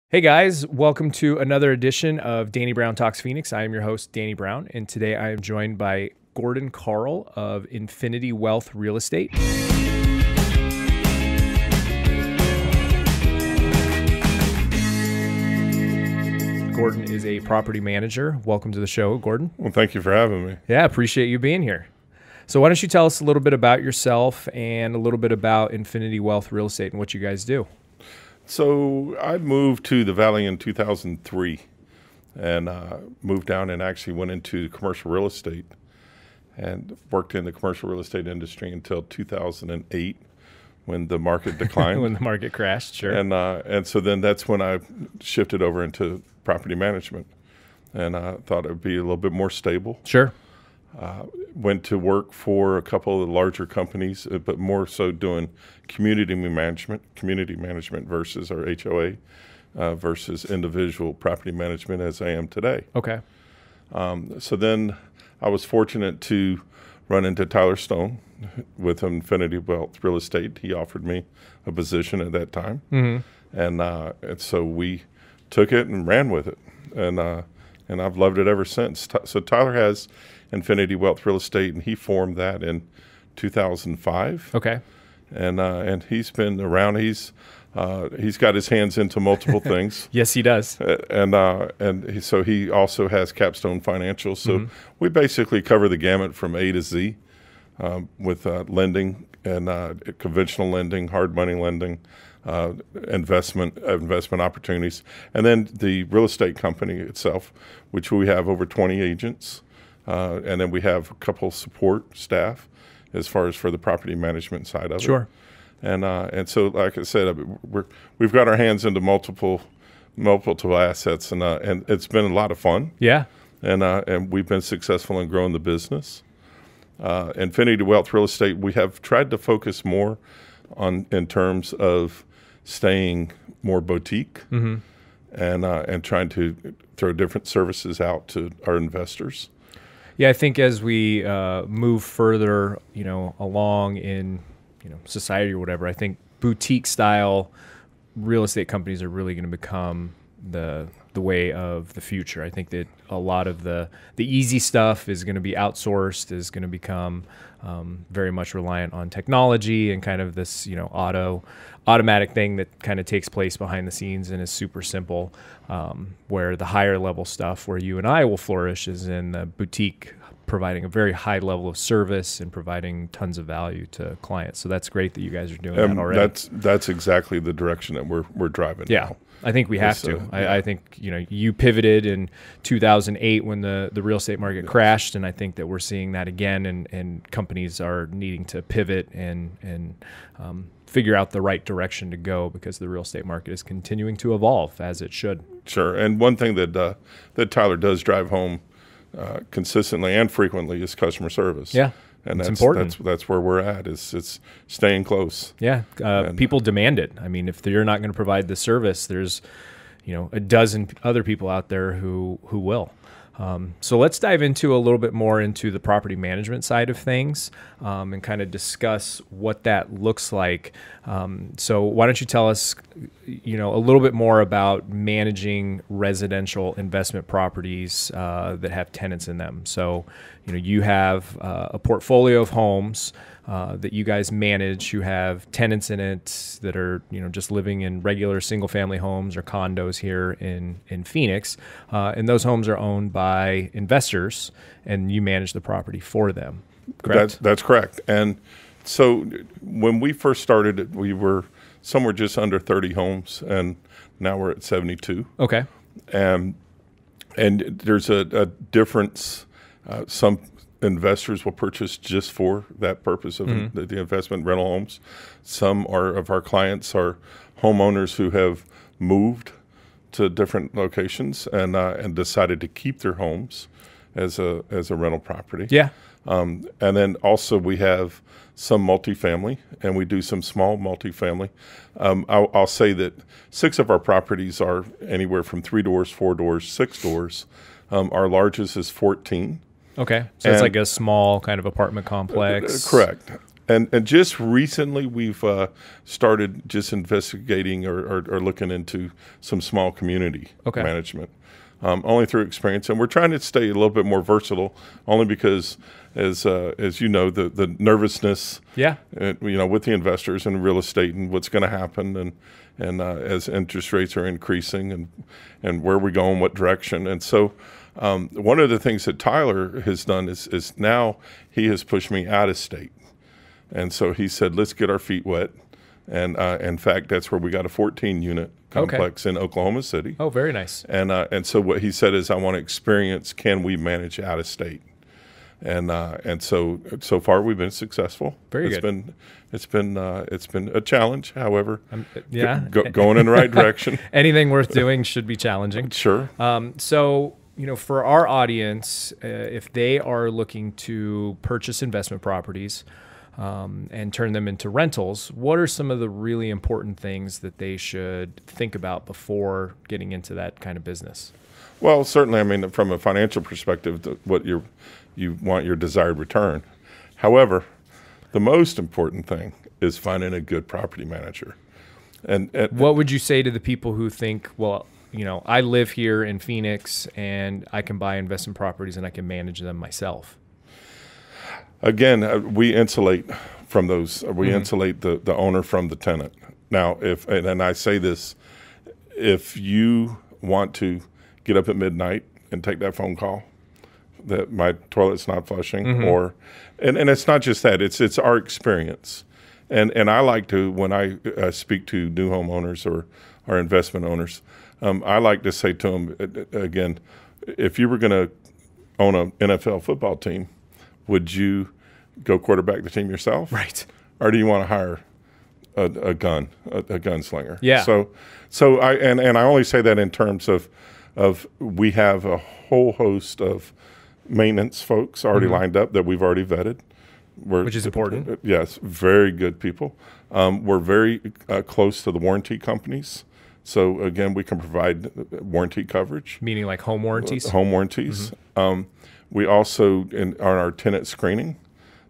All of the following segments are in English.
Hey guys, welcome to another edition of Danny Brown Talks Phoenix. I am your host, Danny Brown, and today I am joined by Gordon Carll of Infinity Wealth Real Estate. Gordon is a property manager. Welcome to the show, Gordon. Well, thank you for having me. Yeah, appreciate you being here. So why don't you tell us a little bit about yourself and a little bit about Infinity Wealth Real Estate and what you guys do? So I moved to the Valley in 2003 and moved down and actually went into commercial real estate and worked in the commercial real estate industry until 2008 when the market declined. When the market crashed, sure. And so then that's when I shifted over into property management, and I thought it would be a little bit more stable. Sure. Went to work for a couple of the larger companies, but more so doing community management versus our HOA versus individual property management as I am today. Okay. So then I was fortunate to run into Tyler Stone with Infinity Wealth Real Estate. He offered me a position at that time. Mm-hmm. And so we took it and ran with it. And I've loved it ever since. So Tyler has Infinity Wealth Real Estate, and he formed that in 2005. Okay. And he's been around. He's got his hands into multiple things. Yes, he does. So he also has Capstone Financial. So we basically cover the gamut from A to Z with lending and conventional lending, hard money lending, investment opportunities, and then the real estate company itself, which we have over 20 agents. And then we have a couple support staff as far as for the property management side of it. Sure. And so, like I said, we've got our hands into multiple assets, and it's been a lot of fun. Yeah. And we've been successful in growing the business. Infinity Wealth Real Estate, we have tried to focus more in terms of staying more boutique and trying to throw different services out to our investors. Yeah, I think as we move further, along in, society or whatever, I think boutique style real estate companies are really going to become the way of the future. I think that a lot of the easy stuff is going to be outsourced, is going to become very much reliant on technology and kind of this, automatic thing that kind of takes place behind the scenes and is super simple, where the higher level stuff where you and I will flourish is in the boutique, providing a very high level of service and providing tons of value to clients. So that's great that you guys are doing that already. That's exactly the direction that we're driving. Yeah. Now. I think we have to. I think, you pivoted in 2008 when the real estate market crashed, and I think that we're seeing that again, and companies are needing to pivot and figure out the right direction to go because the real estate market is continuing to evolve as it should. Sure. And one thing that Tyler does drive home consistently and frequently is customer service. Yeah. And that's important. That's where we're at. It's staying close. Yeah, people demand it. I mean, if you're not going to provide the service, there's, a dozen other people out there who will. So let's dive into a little bit more into the property management side of things and kind of discuss what that looks like. So why don't you tell us, a little bit more about managing residential investment properties that have tenants in them. So, you have a portfolio of homes that you guys manage who have tenants in it that are, just living in regular single family homes or condos here in Phoenix. And those homes are owned by investors and you manage the property for them. Correct? That's correct. And so when we first started, we were somewhere just under 30 homes, and now we're at 72. Okay. And there's a difference. Some investors will purchase just for that purpose of the investment rental homes. Some of our clients are homeowners who have moved to different locations and decided to keep their homes as a rental property. Yeah. And then also we have some multifamily, and we do some small multifamily. I'll say that 6 of our properties are anywhere from 3 doors, 4 doors, 6 doors. Our largest is 14. Okay. So it's like a small kind of apartment complex. Correct. And just recently, we've started just investigating or looking into some small community management, only through experience. And we're trying to stay a little bit more versatile, only because, as you know, the nervousness, with the investors and real estate and what's going to happen, and as interest rates are increasing, and where we go in what direction. And so one of the things that Tyler has done is now he has pushed me out of state. And so he said, let's get our feet wet. And in fact, that's where we got a 14-unit complex in Oklahoma City. Oh, very nice. And so what he said is, I want to experience, can we manage out of state? And so far we've been successful. Very good. It's been a challenge, however. Going in the right direction. Anything worth doing should be challenging. Sure. So, for our audience, if they are looking to purchase investment properties, and turn them into rentals, what are some of the really important things that they should think about before getting into that kind of business? Well, certainly, I mean, from a financial perspective, what you want your desired return. However, the most important thing is finding a good property manager. And what would you say to the people who think, well, I live here in Phoenix and I can buy investment properties and I can manage them myself? Again, we insulate from those. We insulate the owner from the tenant. Now, and I say this, if you want to get up at midnight and take that phone call that my toilet's not flushing, and it's not just that, it's our experience. And I like to, when I speak to new homeowners or our investment owners, I like to say to them, again, if you were going to own an NFL football team, would you go quarterback the team yourself? Right. Or do you want to hire a gunslinger? Yeah. So I only say that in terms of we have a whole host of maintenance folks already lined up that we've already vetted. Which is important. Yes, very good people. We're very close to the warranty companies. So again, we can provide warranty coverage. Meaning like home warranties? Home warranties. We also on our tenant screening.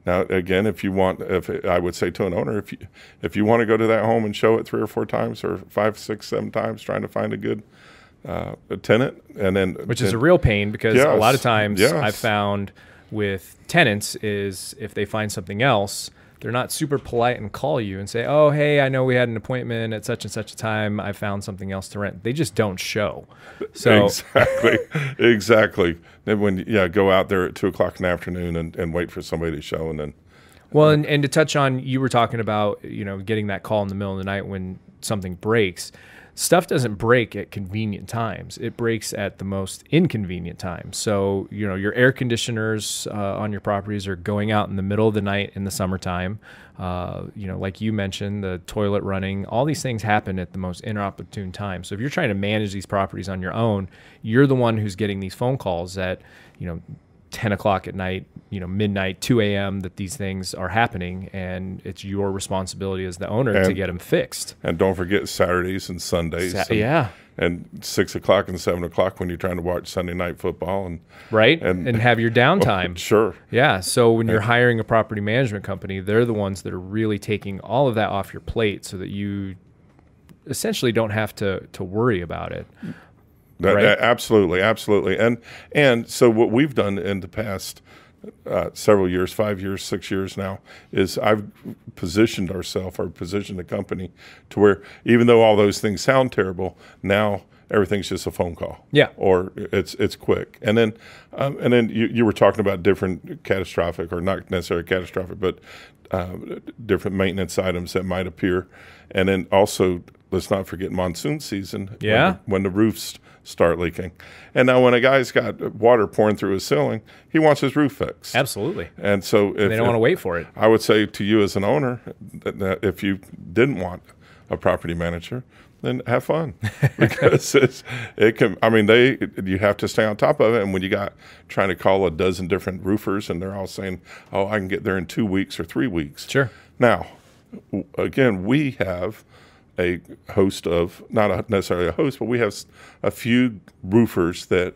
Now, again, if I would say to an owner, if you want to go to that home and show it 3 or 4 times, or 5, 6, 7 times, trying to find a good a tenant, which is a real pain, because a lot of times I've found with tenants is if they find something else, they're not super polite and call you and say, oh, hey, I know we had an appointment at such and such a time. I found something else to rent. They just don't show. So Exactly. Then go out there at 2:00 in the afternoon and wait for somebody to show, and then. Well, and to touch on, you were talking about, getting that call in the middle of the night when something breaks. Stuff doesn't break at convenient times. It breaks at the most inconvenient times. So, your air conditioners on your properties are going out in the middle of the night in the summertime. Like you mentioned, the toilet running, all these things happen at the most inopportune time. So if you're trying to manage these properties on your own, you're the one who's getting these phone calls at, 10 o'clock at night, midnight, 2 a.m. that these things are happening, and it's your responsibility as the owner to get them fixed. And don't forget Saturdays and Sundays. And 6 o'clock and 7 o'clock when you're trying to watch Sunday night football and have your downtime. Sure. Yeah. So when you're hiring a property management company, they're the ones that are really taking all of that off your plate, so that you essentially don't have to worry about it. Absolutely. And so what we've done in the past several years, 5 years, 6 years now, is I've positioned the company to where, even though all those things sound terrible, now everything's just a phone call. Yeah. Or it's quick. And then you were talking about different catastrophic, or not necessarily catastrophic, but different maintenance items that might appear. And then also, let's not forget monsoon season. When the roofs start leaking. And now when a guy's got water pouring through his ceiling, he wants his roof fixed. Absolutely. And so they don't want to wait for it. I would say to you as an owner that if you didn't want a property manager, then have fun, because you have to stay on top of it. And when you got trying to call a dozen different roofers and they're all saying, oh, I can get there in 2 weeks or 3 weeks. Sure. Now, again, we have a host of, not necessarily a host, but we have a few roofers that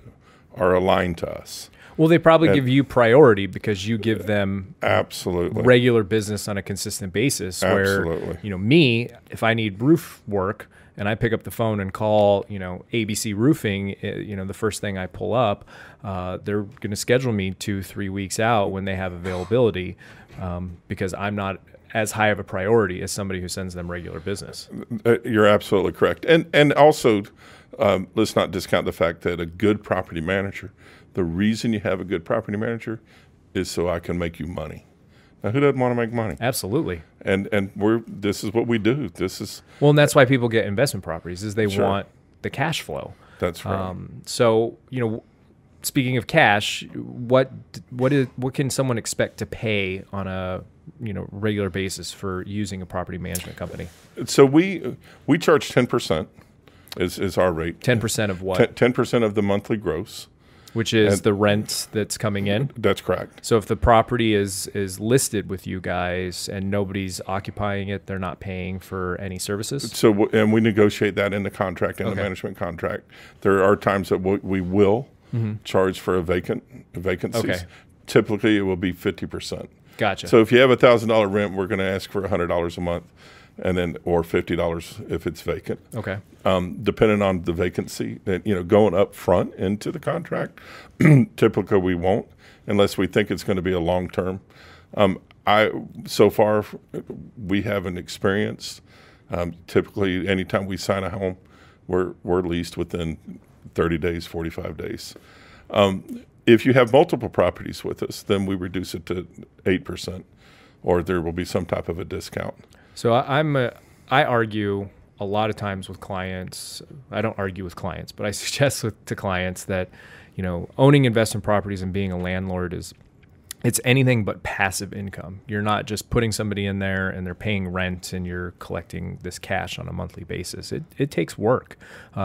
are aligned to us. Well, they probably give you priority because you give them absolutely regular business on a consistent basis. Absolutely. Where, me, if I need roof work and I pick up the phone and call, ABC Roofing, the first thing I pull up, they're going to schedule me 2-3 weeks out when they have availability, because I'm not as high of a priority as somebody who sends them regular business. You're absolutely correct. And also, let's not discount the fact that a good property manager, the reason you have a good property manager is so I can make you money. Now, who doesn't want to make money? Absolutely. And this is what we do. And that's why people get investment properties, is they Sure. want the cash flow. That's right. So, speaking of cash, what can someone expect to pay on a regular basis for using a property management company? So we charge 10% is our rate. 10% of what? 10% of the monthly gross. Which is the rent that's coming in? That's correct. So if the property is listed with you guys and nobody's occupying it, they're not paying for any services? So and we negotiate that in the contract, in the management contract. There are times that we will charge for vacancies. Okay. Typically, it will be 50%. Gotcha. So if you have $1,000 rent, we're going to ask for $100 a month, and then or $50 if it's vacant. Okay. Depending on the vacancy, going up front into the contract, typically we won't unless we think it's going to be a long term. So far we haven't experienced. Typically, anytime we sign a home, we're leased within 30 days, 45 days. If you have multiple properties with us, then we reduce it to 8%, or there will be some type of a discount. So I argue a lot of times with clients. I don't argue with clients, but I suggest to clients that, owning investment properties and being a landlord it's anything but passive income. You're not just putting somebody in there and they're paying rent and you're collecting this cash on a monthly basis. It takes work,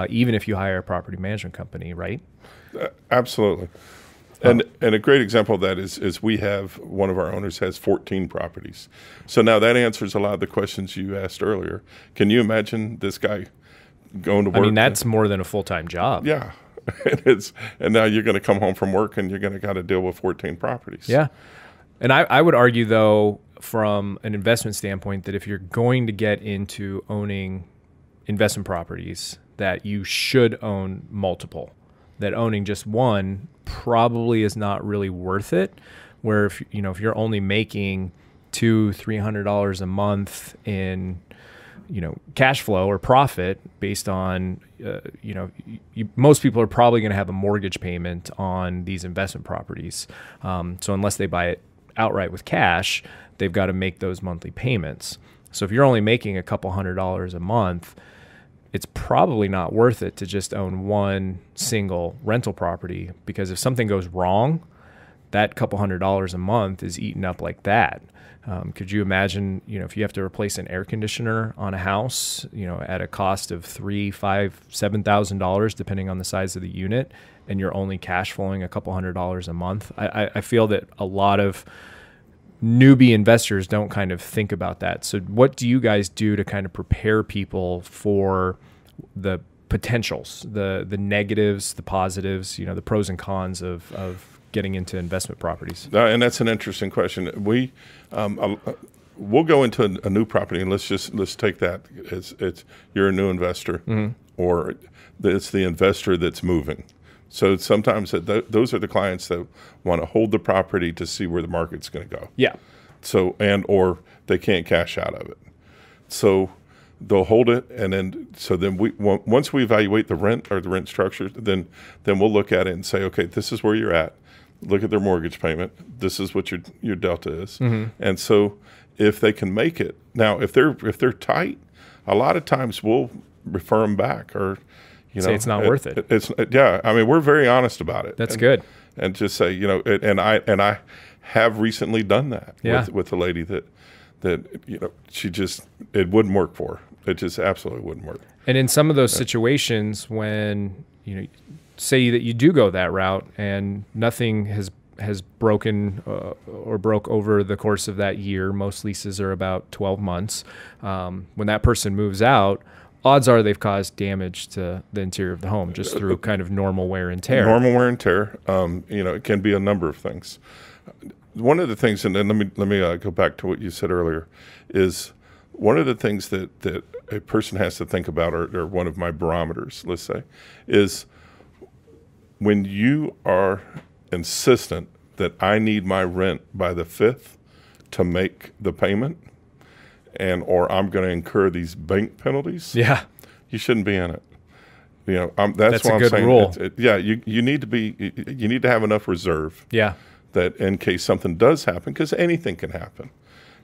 even if you hire a property management company, right? Absolutely. And a great example of that is we have one of our owners has 14 properties. So now that answers a lot of the questions you asked earlier. Can you imagine this guy going to work? I mean, that's more than a full-time job. Yeah. And now you're going to come home from work and you're going to got to deal with 14 properties. Yeah. And I would argue, though, from an investment standpoint, that if you're going to get into owning investment properties, that you should own multiple. That owning just one probably is not really worth it. Where if you're only making $200-300 a month in cash flow or profit based on most people are probably going to have a mortgage payment on these investment properties. So unless they buy it outright with cash, they've got to make those monthly payments. So if you're only making a couple $100 a month, it's probably not worth it to just own one single rental property, because if something goes wrong, that couple $100 a month is eaten up like that. Could you imagine, if you have to replace an air conditioner on a house, at a cost of $3,000, $5,000, $7,000, depending on the size of the unit, and you're only cash flowing a couple $100 a month? I feel that a lot of newbie investors don't kind of think about that. So what do you guys do to kind of prepare people for the potentials, the negatives, the positives, the pros and cons of getting into investment properties? And that's an interesting question. We'll go into a new property, and let's take that as you're a new investor, or it's the investor that's moving. So sometimes those are the clients that want to hold the property to see where the market's going to go. Yeah. So or they can't cash out of it. So they'll hold it, and then once we evaluate the rent or the rent structure, then we'll look at it and say, okay, this is where you're at. Look at their mortgage payment. This is what your delta is. And so if they can make it, now if they're tight, a lot of times we'll refer them back, or say it's not worth it. I mean, we're very honest about it. That's good. And just say, and I have recently done that with a lady that it wouldn't work for her. It just absolutely wouldn't work. And in some of those situations when, say that you do go that route and nothing has broken or broke over the course of that year, most leases are about 12 months. When that person moves out, odds are they've caused damage to the interior of the home just through kind of normal wear and tear. Normal wear and tear. It can be a number of things. One of the things, and then let me go back to what you said earlier, is one of the things that a person has to think about, or one of my barometers, let's say, is when you are insistent that I need my rent by the 5th to make the payment, or I'm going to incur these bank penalties. Yeah, you shouldn't be in it. That's what a I'm good saying. rule. You need to have enough reserve. Yeah, that in case something does happen, because anything can happen,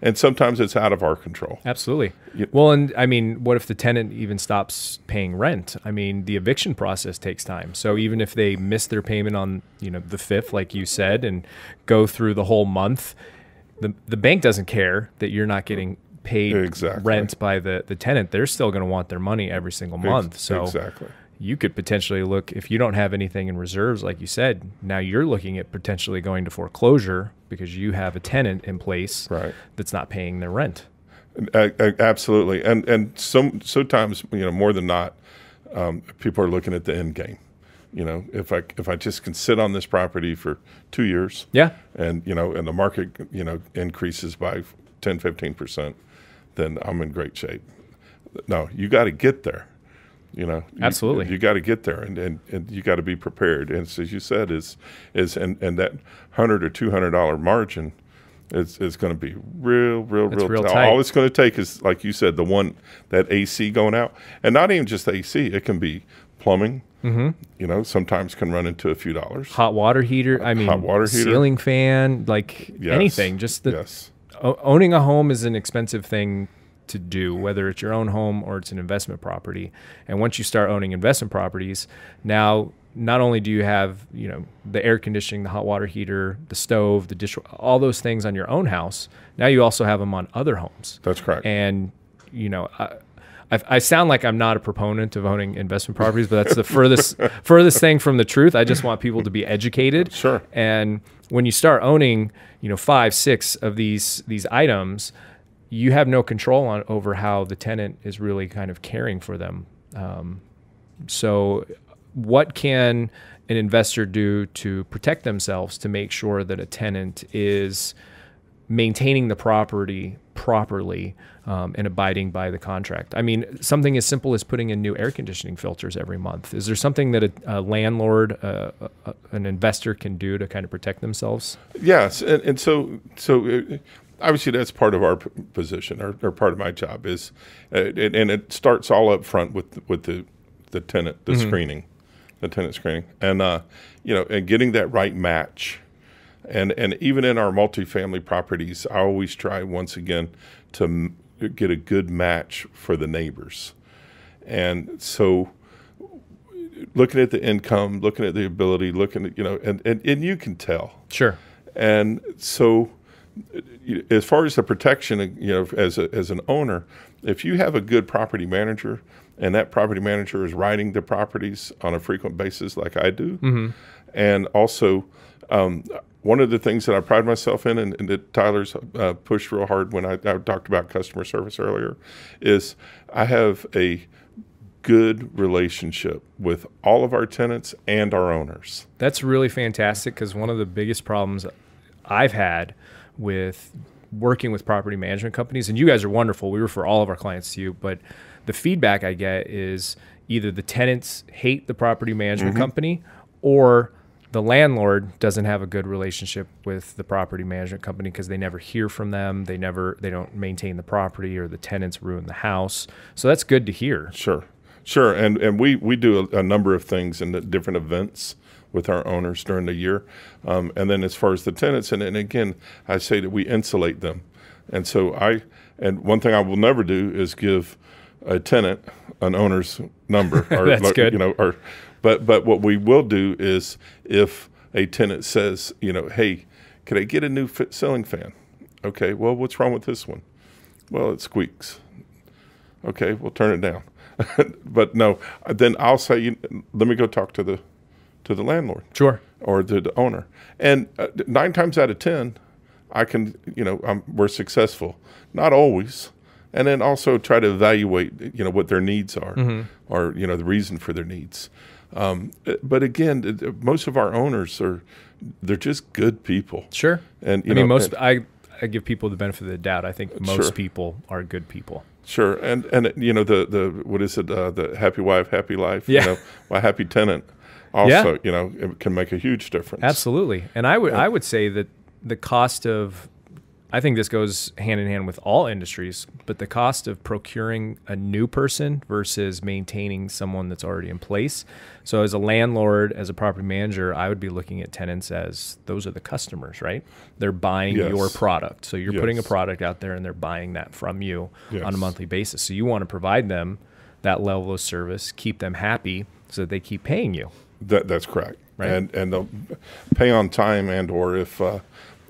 and sometimes it's out of our control. Absolutely. Well, and I mean, what if the tenant even stops paying rent? I mean, the eviction process takes time. So even if they miss their payment on the 5th, like you said, and go through the whole month, the bank doesn't care that you're not getting paid rent by the tenant. They're still going to want their money every single month. So you could potentially look, if you don't have anything in reserves, like you said, now you're looking at potentially going to foreclosure because you have a tenant in place that's not paying their rent. Absolutely. And sometimes, more than not, people are looking at the end game. If I just can sit on this property for 2 years, and and the market increases by 10-15%, then I'm in great shape. No, you got to get there. Absolutely, you got to get there, and you got to be prepared. And so, as you said, is that $100 or $200 margin is going to be real tight. All it's going to take is, like you said, that AC going out, and not even just AC. It can be plumbing. Mm-hmm. Sometimes can run into a few dollars. Hot water heater. Ceiling fan, anything. Just owning a home is an expensive thing to do, whether it's your own home or it's an investment property. And once you start owning investment properties, now not only do you have the air conditioning, the hot water heater, the stove, the dish, all those things on your own house, now you also have them on other homes. That's correct. And I sound like I'm not a proponent of owning investment properties, but that's the furthest thing from the truth. I just want people to be educated. Sure. And when you start owning 5, 6 of these items, you have no control over how the tenant is really kind of caring for them. So what can an investor do to protect themselves to make sure that a tenant is maintaining the property properly and abiding by the contract? I mean, something as simple as putting in new air conditioning filters every month. Is there something that a landlord, an investor can do to kind of protect themselves? Yes. And so obviously that's part of our position, or part of my job is, and it starts all up front with the tenant, the screening, the tenant screening, and and getting that right match. And even in our multifamily properties, I always try once again to get a good match for the neighbors. And so looking at the income, looking at the ability, looking at, and you can tell. Sure. And so as far as the protection, as an owner, if you have a good property manager and that property manager is writing the properties on a frequent basis like I do, and also one of the things that I pride myself in, and that Tyler's pushed real hard when I talked about customer service earlier, is I have a good relationship with all of our tenants and our owners. That's really fantastic, because one of the biggest problems I've had with working with property management companies, and you guys are wonderful, we refer all of our clients to you, but the feedback I get is either the tenants hate the property management company, or the landlord doesn't have a good relationship with the property management company because they never hear from them. They don't maintain the property, or the tenants ruin the house. So that's good to hear. Sure. And we do a number of things in the different events with our owners during the year. And then as far as the tenants, and again, I say that we insulate them. And so one thing I will never do is give a tenant an owner's number. That's good. But what we will do is, if a tenant says, hey, could I get a new ceiling fan? Okay, well, what's wrong with this one? Well, it squeaks. Okay, we'll turn it down. But no, then I'll say, let me go talk to the landlord. Sure. Or the owner. And 9 times out of 10, I can, we're successful. Not always, and then also try to evaluate, what their needs are, or the reason for their needs. But again, most of our owners they're just good people. Sure. And I mean, I give people the benefit of the doubt. I think most people are good people. Sure. And the what is it? The happy wife, happy life. Yeah. A happy tenant also, it can make a huge difference. Absolutely. And I would say that the cost of, I think this goes hand in hand with all industries, but the cost of procuring a new person versus maintaining someone that's already in place. So as a landlord, as a property manager, I would be looking at tenants as those are the customers, right? They're buying your product. So you're putting a product out there and they're buying that from you on a monthly basis. So you want to provide them that level of service, keep them happy so that they keep paying you. That's correct. Right. And they'll pay on time, and or if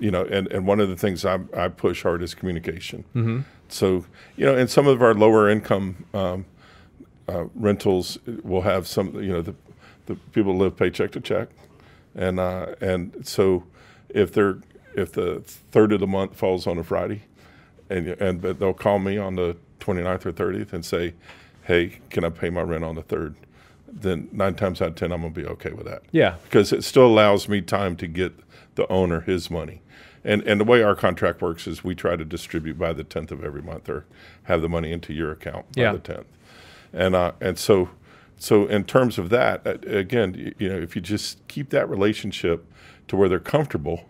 and one of the things I push hard is communication. Mm-hmm. So, in some of our lower income rentals, we'll have some, the people live paycheck to check. And so if the third of the month falls on a Friday, and they'll call me on the 29th or 30th and say, hey, can I pay my rent on the 3rd? Then 9 times out of 10, I'm going to be okay with that. Yeah. Because it still allows me time to get the owner his money. And the way our contract works is we try to distribute by the 10th of every month, or have the money into your account by the 10th. And so in terms of that, again, if you just keep that relationship to where they're comfortable,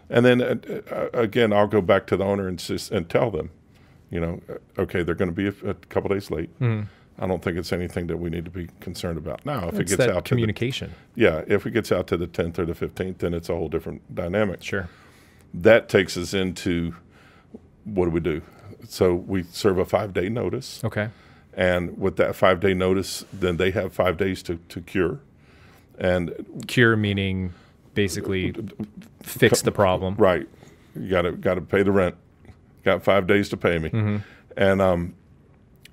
and then again, I'll go back to the owner and tell them, okay, they're going to be a couple days late. Mm-hmm. I don't think it's anything that we need to be concerned about. Now, if it gets out communication. If it gets out to the 10th or the 15th, then it's a whole different dynamic. Sure. That takes us into, what do we do? So we serve a 5-day notice. Okay. And with that 5-day notice, then they have 5 days to cure. And cure meaning basically fix the problem. Right. You got to pay the rent. Got 5 days to pay me. Mm-hmm. And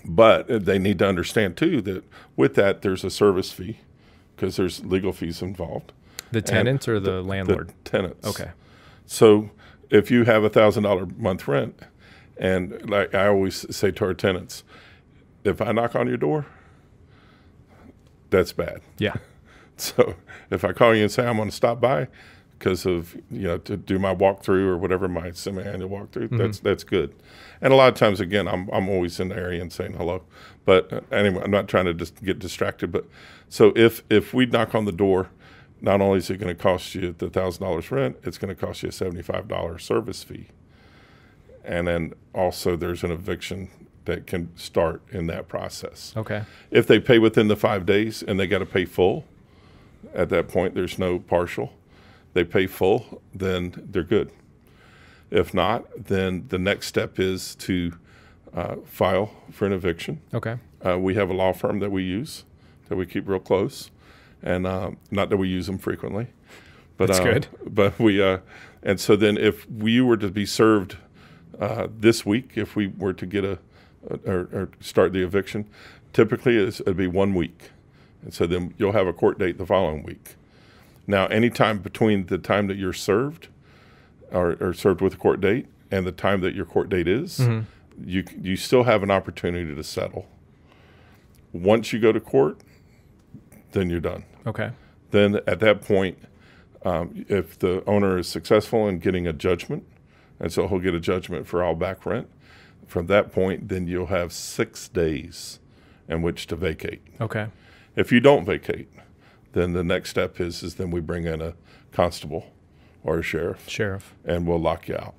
but they need to understand too that with that there's a service fee, because there's legal fees involved. The tenant or the landlord? The tenants. Okay. So if you have $1,000 month rent, and like I always say to our tenants, if I knock on your door, that's bad. Yeah. So if I call you and say I'm going to stop by because of, to do my walkthrough or whatever, my semi-annual walkthrough, mm-hmm. that's good. And a lot of times, again, I'm always in the area and saying hello. But anyway, I'm not trying to just get distracted. But so if we knock on the door, not only is it going to cost you the $1,000 rent, it's going to cost you a $75 service fee. And then also there's an eviction that can start in that process. Okay. If they pay within the 5 days and they got to pay full, at that point there's no partial. They pay full, then they're good. If not, then the next step is to file for an eviction. Okay. We have a law firm that we use, that we keep real close, and not that we use them frequently. But, that's good. But we, and so then if we were to be served this week, if we were to get or start the eviction, typically it'd be 1 week. And so then you'll have a court date the following week. Now, anytime between the time that you're served or served with a court date and the time that your court date is, mm-hmm. you still have an opportunity to settle. Once you go to court, then you're done. Okay. Then at that point, if the owner is successful in getting a judgment, and so he'll get a judgment for all back rent, from that point, then you'll have 6 days in which to vacate. Okay. If you don't vacate, then the next step is then we bring in a constable or a sheriff, and we'll lock you out.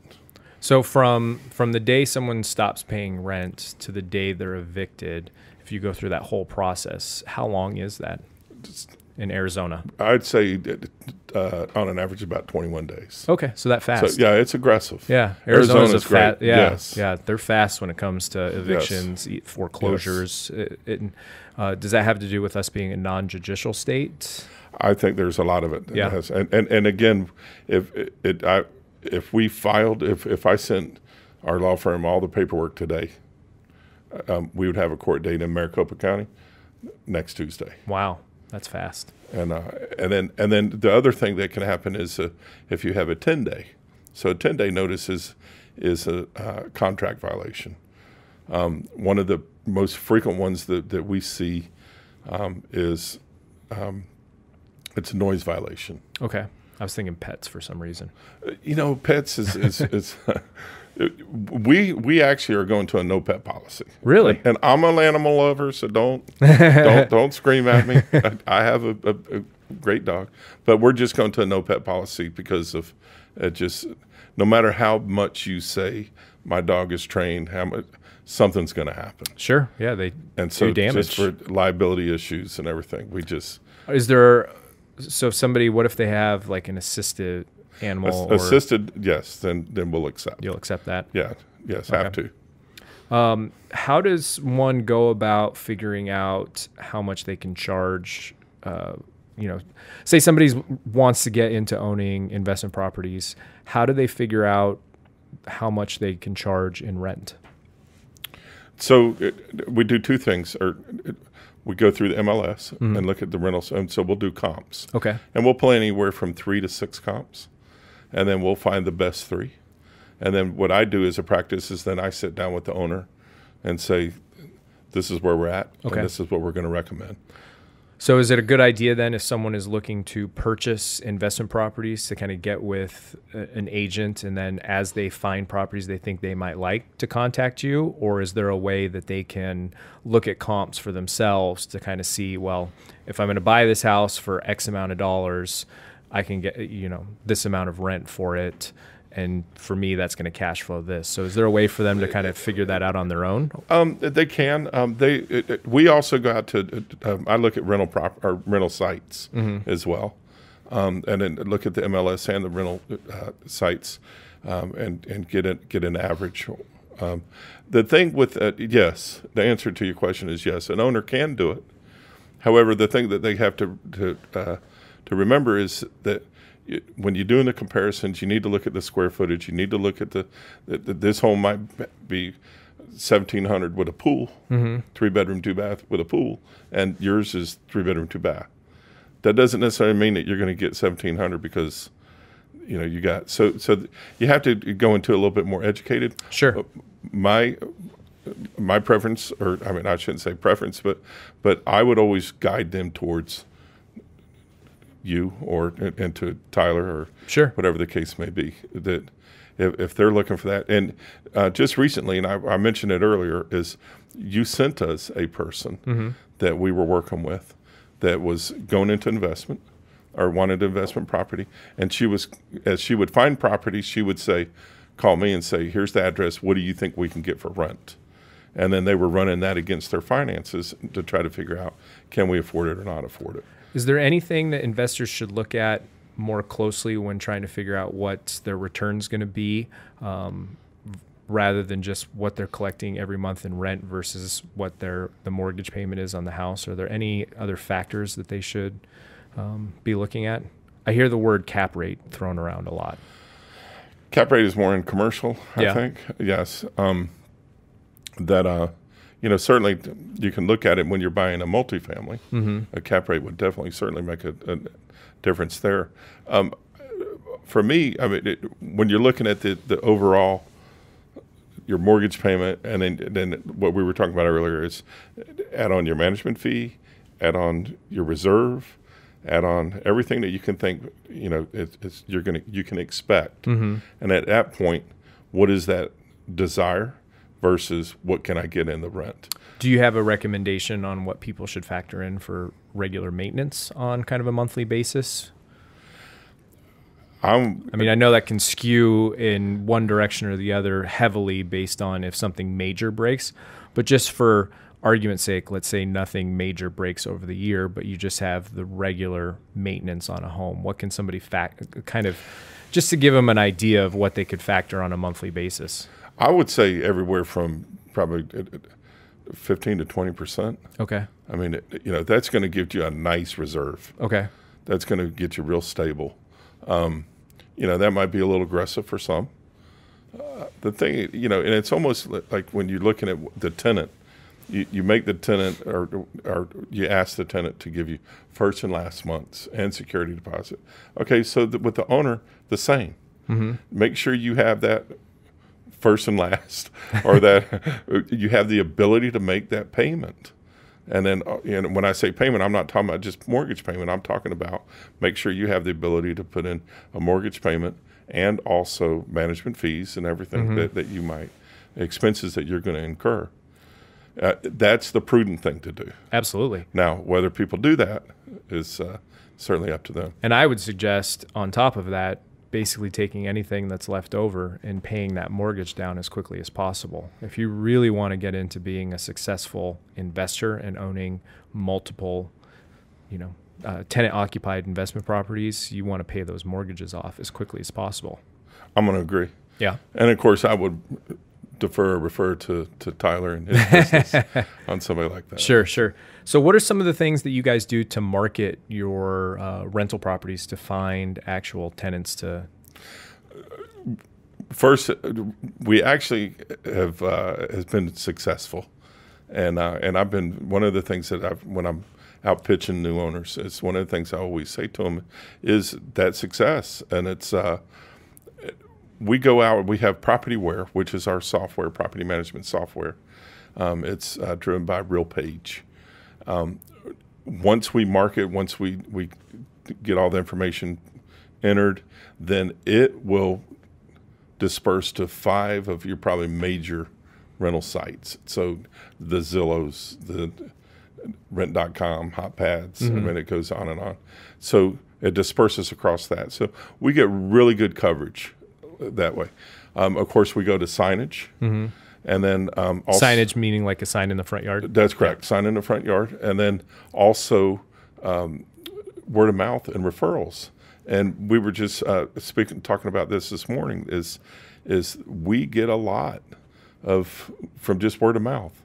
So from the day someone stops paying rent to the day they're evicted, if you go through that whole process, how long is that in Arizona? I'd say on an average about 21 days. Okay, so that fast. So, yeah, it's aggressive. Yeah, Arizona's great. Yeah, yes. Yeah, they're fast when it comes to evictions, foreclosures. Yes. Does that have to do with us being a non-judicial state? I think there's a lot of it. Yeah. And again, if I sent our law firm all the paperwork today, we would have a court date in Maricopa County next Tuesday. Wow, that's fast. And then the other thing that can happen is if you have a 10-day. So a 10-day notice is a contract violation. One of the most frequent ones that we see is it's a noise violation. Okay. I was thinking pets for some reason. Pets is we actually are going to a no pet policy. Really? And I'm an animal lover, so don't scream at me. I have a great dog, but we're just going to a no pet policy because of no matter how much you say my dog is trained, something's going to happen. Sure. Yeah, they do damage. Just for liability issues and everything. Is there? So somebody, what if they have like an assisted animal? Assisted, yes. Then we'll accept. You'll accept that? Yeah. Yes. Okay. Have to. How does one go about figuring out how much they can charge? Say somebody wants to get into owning investment properties. How do they figure out how much they can charge in rent? So we do two things. We go through the MLS and look at the rentals, and so we'll do comps. Okay. And we'll play anywhere from 3 to 6 comps, and then we'll find the best 3. And then what I do as a practice is then I sit down with the owner and say, this is where we're at, and this is what we're going to recommend. So is it a good idea then if someone is looking to purchase investment properties to kind of get with an agent, and then as they find properties they think they might like to contact you? Or is there a way that they can look at comps for themselves to kind of see, well, if I'm going to buy this house for X amount of dollars, I can get, this amount of rent for it. And for me, that's going to cash flow this. So is there a way for them to kind of figure that out on their own? They can. We also go out to, I look at rental sites as well. And then look at the MLS and the rental sites and get an average. The thing with, yes, the answer to your question is yes, an owner can do it. However, the thing that they have to remember is that when you're doing the comparisons, you need to look at the square footage. You need to look at this home might be 1,700 with a pool, 3-bedroom, 2-bath with a pool, and yours is 3-bedroom, 2-bath. That doesn't necessarily mean that you're going to get 1,700 because you got so you have to go into a little bit more educated. Sure. My preference, or I mean, I shouldn't say preference, but I would always guide them towards you and to Tyler or sure, whatever the case may be, that if they're looking for that. And just recently, and I mentioned it earlier, is you sent us a person that we were working with that was going into investment or wanted investment property. And she was, as she would find properties, she would say, call me and say, here's the address. What do you think we can get for rent? And then they were running that against their finances to try to figure out, can we afford it or not afford it? Is there anything that investors should look at more closely when trying to figure out what their return's going to be, rather than just what they're collecting every month in rent versus what the mortgage payment is on the house? Are there any other factors that they should be looking at? I hear the word cap rate thrown around a lot. Cap rate is more in commercial, I think. Yes. Certainly you can look at it when you're buying a multifamily. A cap rate would definitely certainly make a difference there. For me, I mean, when you're looking at the overall, your mortgage payment, and then what we were talking about earlier is add on your management fee, add on your reserve, add on everything that you can think, you can expect. And at that point, what is that desire versus what can I get in the rent? Do you have a recommendation on what people should factor in for regular maintenance on kind of a monthly basis? I know that can skew in one direction or the other heavily based on if something major breaks, but just for argument's sake, let's say nothing major breaks over the year, but you just have the regular maintenance on a home. What can somebody just to give them an idea of what they could factor on a monthly basis? I would say everywhere from probably 15 to 20%. Okay. I mean, that's going to give you a nice reserve. Okay. That's going to get you real stable. That might be a little aggressive for some. The thing, and it's almost like when you're looking at the tenant, you make the tenant or you ask the tenant to give you first and last months and security deposit. Okay, so with the owner, the same. Make sure you have that first and last, or that you have the ability to make that payment. And then when I say payment, I'm not talking about just mortgage payment. I'm talking about make sure you have the ability to put in a mortgage payment and also management fees and everything that you might, expenses that you're going to incur. That's the prudent thing to do. Absolutely. Now, whether people do that is certainly up to them. And I would suggest on top of that, basically taking anything that's left over and paying that mortgage down as quickly as possible. If you really want to get into being a successful investor and owning multiple, tenant-occupied investment properties, you want to pay those mortgages off as quickly as possible. I'm going to agree. Yeah. And, of course, I would refer to Tyler and his business on somebody like that. Sure. So what are some of the things that you guys do to market your rental properties to find actual tenants to? First, we actually have has been successful. And I've been, one of the things that when I'm out pitching new owners, it's one of the things I always say to them is that success. And it's, we go out, we have PropertyWare, which is our software, property management software. It's driven by RealPage. Once we market, once we get all the information entered, then it will disperse to 5 of your probably major rental sites. So the Zillows, the Rent.com, HotPads, I mean, it goes on and on. So it disperses across that. So we get really good coverage that way. Of course, we go to signage. And then also, signage meaning like a sign in the front yard? That's correct. Yeah. Sign in the front yard. And then also word of mouth and referrals. And we were just talking about this morning is we get a lot from just word of mouth.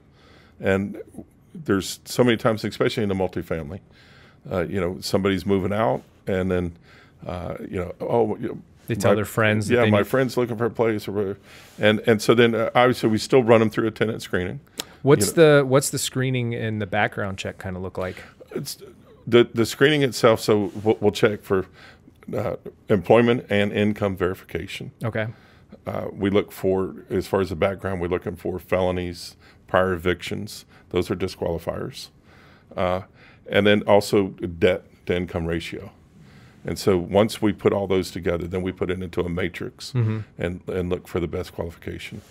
And there's so many times, especially in the multifamily, somebody's moving out and then, they tell their friends. Yeah, my friend's looking for a place, and so then obviously we still run them through a tenant screening. What's the screening and the background check kind of look like? It's the screening itself. So we'll check for employment and income verification. Okay. We look for, as far as the background, we're looking for felonies, prior evictions. Those are disqualifiers, and then also debt to income ratio. And so once we put all those together, then we put it into a matrix and look for the best qualification.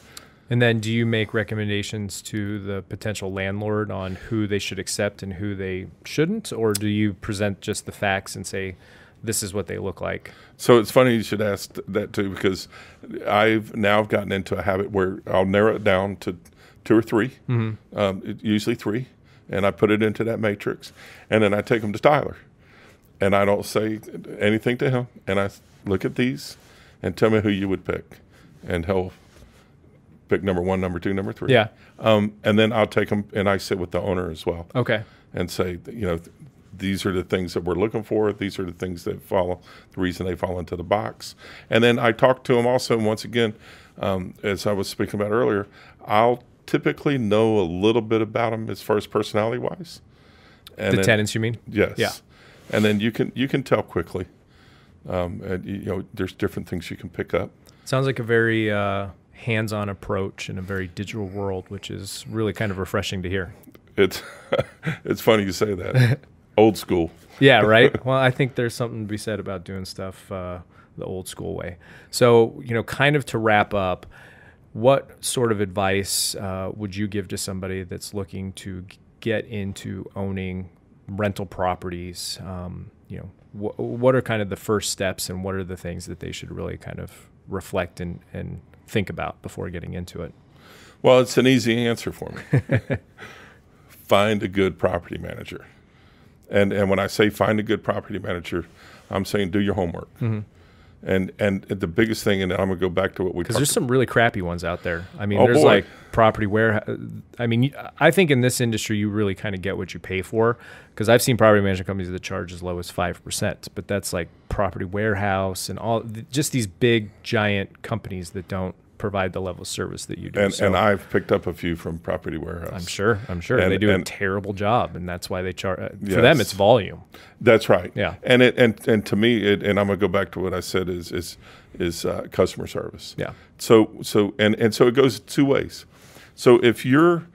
And then do you make recommendations to the potential landlord on who they should accept and who they shouldn't? Or do you present just the facts and say, this is what they look like? So it's funny you should ask that too, because I've now gotten into a habit where I'll narrow it down to 2 or 3, usually 3, and I put it into that matrix. And then I take them to Tyler. And I don't say anything to him. And I look at these and tell me who you would pick. And he'll pick number 1, number 2, number 3. Yeah. And then I'll take them and I sit with the owner as well. Okay. And say, these are the things that we're looking for. These are the things that the reason they fall into the box. And then I talk to them also, once again, as I was speaking about earlier, I'll typically know a little bit about them as far as personality-wise. And tenants, you mean? Yes. Yeah. And then you can tell quickly. And, there's different things you can pick up. Sounds like a very hands-on approach in a very digital world, which is really kind of refreshing to hear. It's funny you say that. Old school. Yeah, right? Well, I think there's something to be said about doing stuff the old school way. So, kind of to wrap up, what sort of advice would you give to somebody that's looking to get into owning rental properties? What are kind of the first steps, and what are the things that they should really kind of reflect and think about before getting into it? Well, it's an easy answer for me. Find a good property manager. And when I say find a good property manager, I'm saying do your homework. And the biggest thing, and I'm going to go back to what we talked about. Because there's some really crappy ones out there. I mean, there's like property warehouse. I mean, I think in this industry, you really kind of get what you pay for. Because I've seen property management companies that charge as low as 5%. But that's like property warehouse and all, just these big, giant companies that don't provide the level of service that you do. And I've picked up a few from Property Warehouse. I'm sure. And they do a terrible job, and that's why they charge. Yes. For them, it's volume. That's right. Yeah. And to me, and I'm gonna go back to what I said is customer service. Yeah. So it goes two ways. So if you're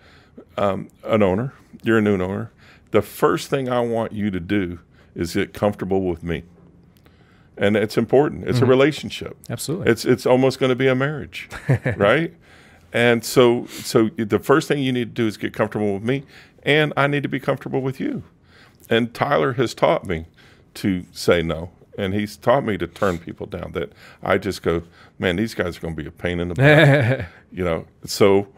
an owner, you're a new owner, the first thing I want you to do is get comfortable with me. And it's important. It's a relationship. Absolutely. It's almost going to be a marriage, right? And so the first thing you need to do is get comfortable with me, and I need to be comfortable with you. And Tyler has taught me to say no, and he's taught me to turn people down. That I just go, man, these guys are going to be a pain in the butt, So,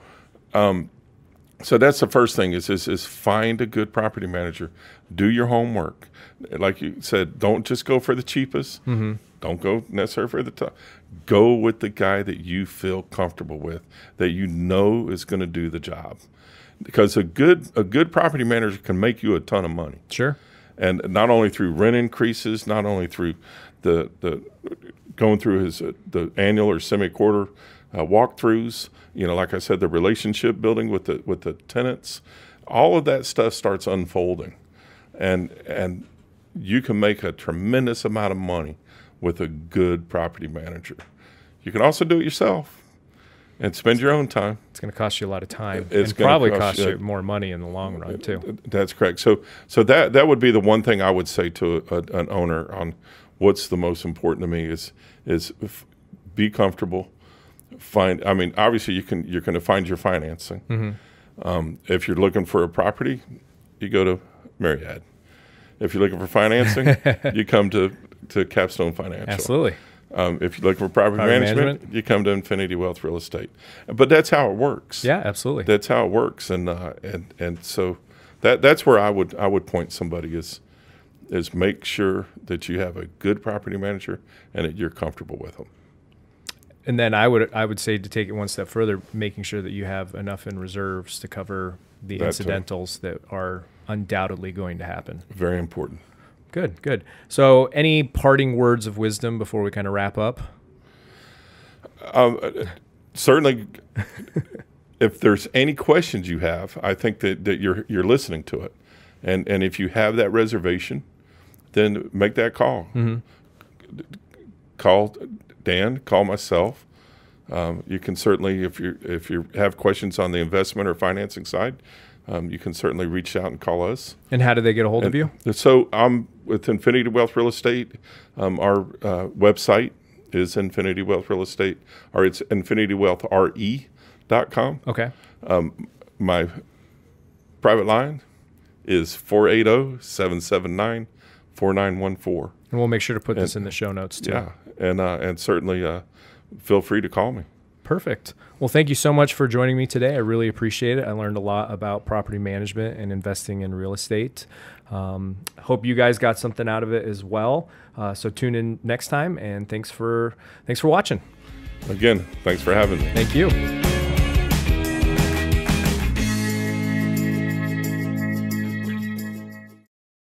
so that's the first thing is find a good property manager. Do your homework. Like you said, don't just go for the cheapest. Don't go necessarily for the top. Go with the guy that you feel comfortable with, that you know is going to do the job. Because a good property manager can make you a ton of money. Sure. And not only through rent increases, not only through the going through the annual or semi-quarter walkthroughs. Like I said, the relationship building with the tenants. All of that stuff starts unfolding, and you can make a tremendous amount of money with a good property manager. You can also do it yourself and spend your own time. It's going to cost you a lot of time. It's and probably cost you more money in the long run, too. That's correct. So that would be the one thing I would say to an owner on what's the most important to me is be comfortable. Obviously you're going to find your financing. If you're looking for a property, you go to Myriad. If you're looking for financing, you come to Capstone Financial. Absolutely. If you're looking for property management, you come to Infinity Wealth Real Estate. But that's how it works. Yeah, absolutely. That's how it works, and so that's where I would point somebody is make sure that you have a good property manager and that you're comfortable with them. And then I would say, to take it one step further, making sure that you have enough in reserves to cover the incidentals that are undoubtedly going to happen. Very important. Good. So any parting words of wisdom before we kind of wrap up? Certainly, if there's any questions you have, I think that you're listening to it. And if you have that reservation, then make that call. Call Dan, call myself. You can certainly, if you have questions on the investment or financing side, you can certainly reach out and call us. And how do they get a hold of you? So I'm with Infinity Wealth Real Estate. Our website is Infinity Wealth Real Estate, or it's infinitywealthre.com. Okay. My private line is 480-779-4914. And we'll make sure to put this in the show notes too. Yeah, and certainly feel free to call me. Perfect. Well, thank you so much for joining me today. I really appreciate it. I learned a lot about property management and investing in real estate. Hope you guys got something out of it as well. So tune in next time, and thanks for watching. Again, thanks for having me. Thank you.